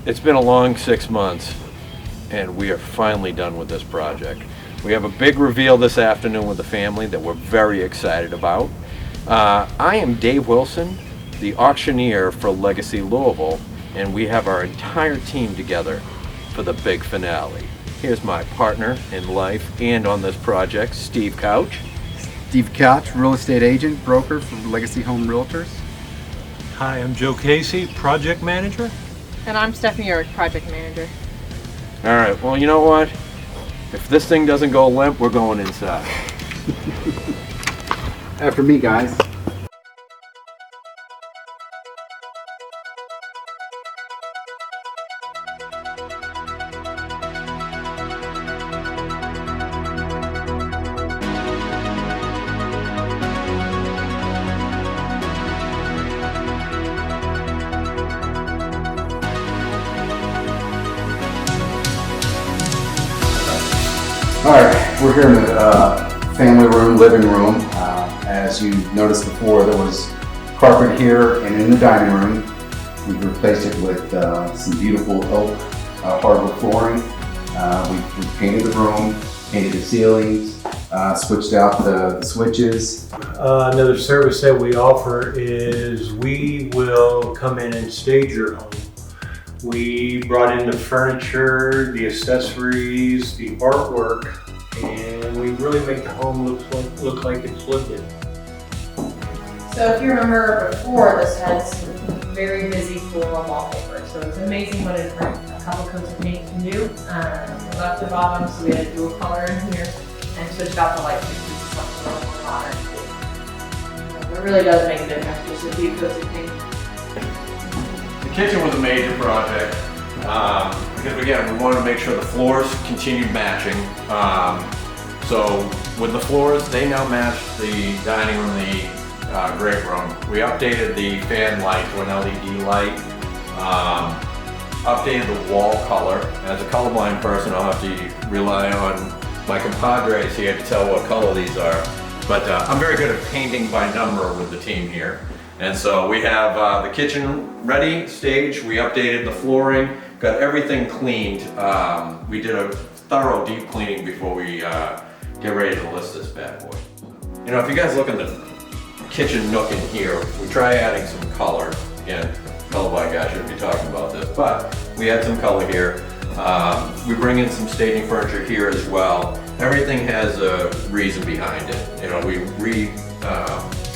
It's been a long 6 months, and we are finally done with this project. We have a big reveal this afternoon with the family that we're very excited about. I am Dave Wilson, the auctioneer for Legacy Louisville, and we have our entire team together for the big finale. Here's my partner in life and on this project, Steve Couch. Steve Couch, real estate agent, broker for Legacy Home Realtors. Hi, I'm Joe Casey, project manager. And I'm Stephanie York, project manager. All right, well, you know what? If this thing doesn't go limp, we're going inside. After me, guys. All right, we're here in the family room, living room. As you noticed before, there was carpet here and in the dining room. We've replaced it with some beautiful oak hardwood flooring. We've painted the room, painted the ceilings, switched out the switches. Another service that we offer is we will come in and stage your home. We brought in the furniture, the accessories, the artwork, and we really make the home look like it's lived in. So if you remember before, this had some very busy floral wallpaper. So it's amazing what a couple coats of paint can do. We left the bottom, so we had to do a color in here and switched out the light fixtures to something a little more modern. So it really does make a difference, just a few coats of paint. The kitchen was a major project because again, we wanted to make sure the floors continued matching. So with the floors, they now match the dining room, the great room. We updated the fan light to an LED light, updated the wall color. As a colorblind person, I'll have to rely on my compadres here to tell what color these are. But I'm very good at painting by number with the team here. And so we have the kitchen ready, staged. We updated the flooring, got everything cleaned. We did a thorough deep cleaning before we get ready to list this bad boy. You know, if you guys look in the kitchen nook in here, we try adding some color. Again, colorblind guy shouldn't be talking about this, but we add some color here. We bring in some staging furniture here as well. Everything has a reason behind it. You know,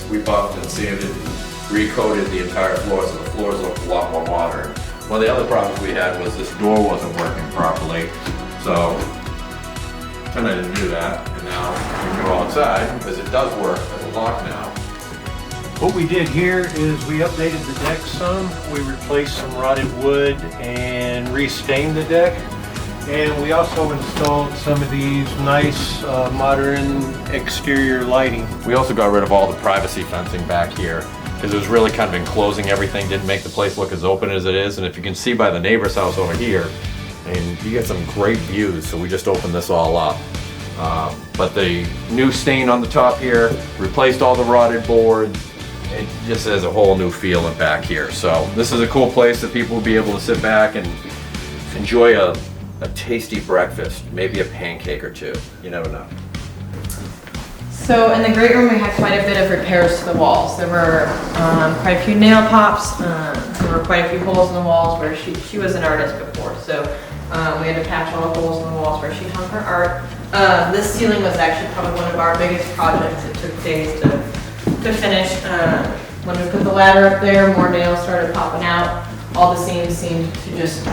we buffed and sanded and recoated the entire floor, so the floors look a lot more modern. One of the other problems we had was this door wasn't working properly, so and I didn't do that, and now we can go outside because it does work as a lock now. What we did here is we updated the deck some. We replaced some rotted wood and restained the deck. And we also installed some of these nice modern exterior lighting. We also got rid of all the privacy fencing back here because it was really kind of enclosing everything, didn't make the place look as open as it is. And if you can see by the neighbor's house over here, and you get some great views, so we just opened this all up. But the new stain on the top here, replaced all the rotted board. It just has a whole new feel in back here. So this is a cool place that people will be able to sit back and enjoy a tasty breakfast, maybe a pancake or two. You never know. So in the great room, we had quite a bit of repairs to the walls. There were quite a few nail pops. There were quite a few holes in the walls where she was an artist before. So we had to patch all the holes in the walls where she hung her art. This ceiling was actually probably one of our biggest projects. It took days to finish. When we put the ladder up there, more nails started popping out. All the seams seemed to just,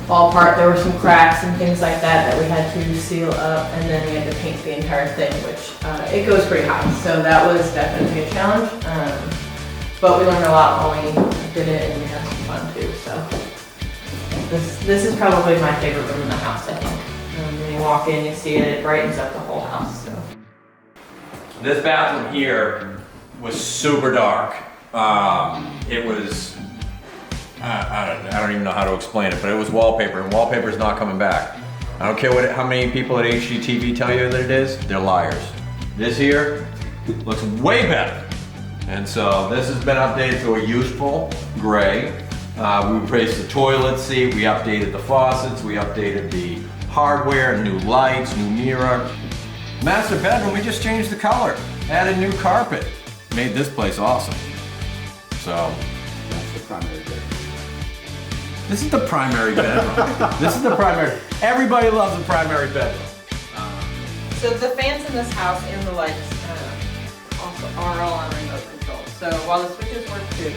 fall apart. There were some cracks and things like that we had to seal up, and then we had to paint the entire thing, which it goes pretty high. So that was definitely a challenge. But we learned a lot while we did it, and we had some fun too. So this is probably my favorite room in the house, I think. When you walk in, you see it, it brightens up the whole house. So. This bathroom here was super dark. It was, I don't even know how to explain it, but it was wallpaper, and wallpaper is not coming back. I don't care how many people at HGTV tell you that it is, they're liars. This here looks way better. And so this has been updated to a useful gray. We replaced the toilet seat, we updated the faucets, we updated the hardware, new lights, new mirror. Master bedroom, we just changed the color, added new carpet, made this place awesome. So, That's the primary bedroom. this is the primary bedroom. This is the primary, everybody loves the primary bedroom. So the fans in this house and the lights also are all on remote control. So while the switches work too,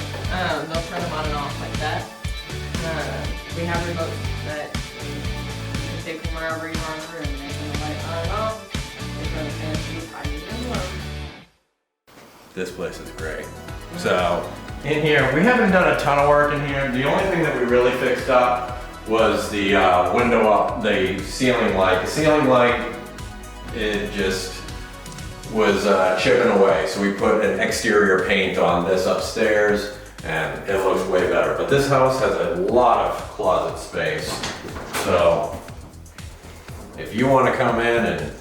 they'll turn them on and off like that. We have remotes that you can take them wherever you are in the room. They turn the light on and off. They turn the fans to high, medium, and low. This place is great. So, in here, we haven't done a ton of work in here. The only thing that we really fixed up was the window up, the ceiling light. The ceiling light, it just was chipping away. So we put an exterior paint on this upstairs and it looks way better. But this house has a lot of closet space. So if you want to come in and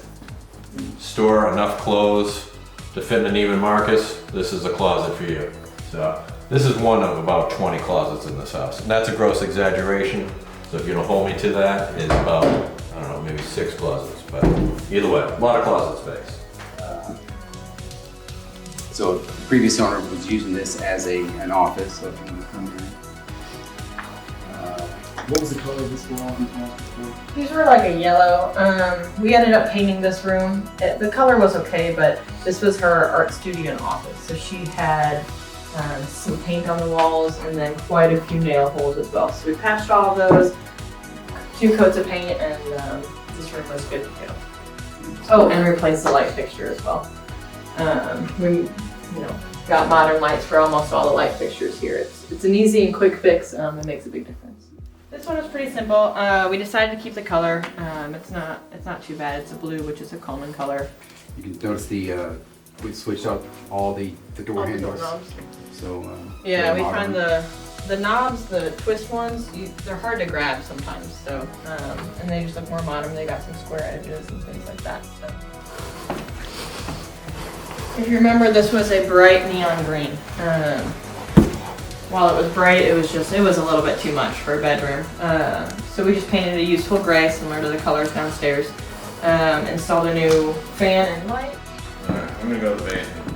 store enough clothes to fit in an Neiman Marcus, this is a closet for you. So this is one of about 20 closets in this house. And that's a gross exaggeration. So if you don't hold me to that, it's about, I don't know, maybe 6 closets. But either way, a lot of closet space. So the previous owner was using this as an office, so if you want to come in. What was the color of this wall? These were like a yellow. We ended up painting this room. The color was okay, but this was her art studio and office. So she had some paint on the walls and then quite a few nail holes as well. So we patched all of those, 2 coats of paint, and this room was good to go. Oh, and replaced the light fixture as well. We, got modern lights for almost all the light fixtures here. It's an easy and quick fix. It makes a big difference. This one is pretty simple. We decided to keep the color. It's not too bad. It's a blue, which is a common color. You can notice we switched out all the door All the handles. doorknobs. So Yeah, very we find modern. the knobs, the twist ones, they're hard to grab sometimes. So and they just look more modern. They got some square edges and things like that. So. If you remember, this was a bright neon green. While it was bright, it was a little bit too much for a bedroom. So we just painted a useful gray, similar to the colors downstairs. Installed a new fan and light. Alright, I'm gonna go to the basement.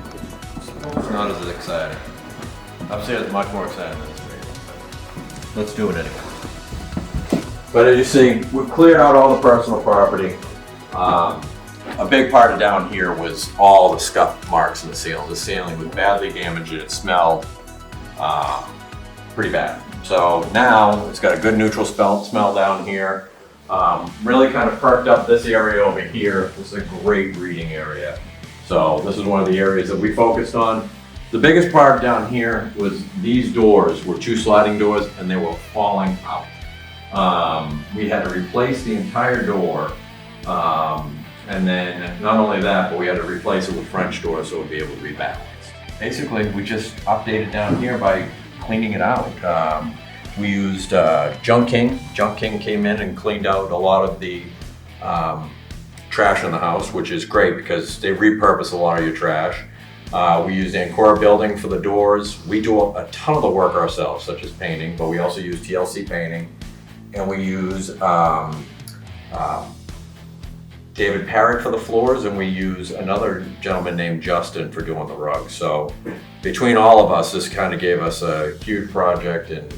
It's not as exciting. Upstairs is much more exciting than this basement. Let's do it anyway. But as you see, we've cleared out all the personal property. A big part of down here was all the scuff marks in the ceiling. The ceiling was badly damaged and it smelled pretty bad. So now it's got a good neutral smell down here. Really kind of perked up this area over here. This is a great reading area. So this is one of the areas that we focused on. The biggest part down here was these doors were 2 sliding doors and they were falling out. We had to replace the entire door. And then not only that, but we had to replace it with French doors so it would be able to be balanced. Basically, we just updated down here by cleaning it out. We used Junk King. Junk King came in and cleaned out a lot of the trash in the house, which is great because they repurpose a lot of your trash. We used Ancora Building for the doors. We do a ton of the work ourselves, such as painting, but we also use TLC painting. And we use David Parrott for the floors, and we use another gentleman named Justin for doing the rugs. So between all of us, this kind of gave us a huge project, and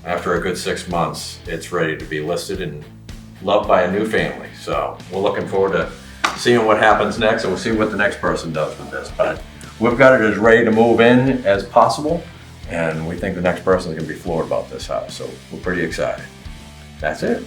after a good 6 months, it's ready to be listed and loved by a new family. So we're looking forward to seeing what happens next, and we'll see what the next person does with this. But we've got it as ready to move in as possible, and we think the next person is going to be floored about this house. So we're pretty excited. That's it.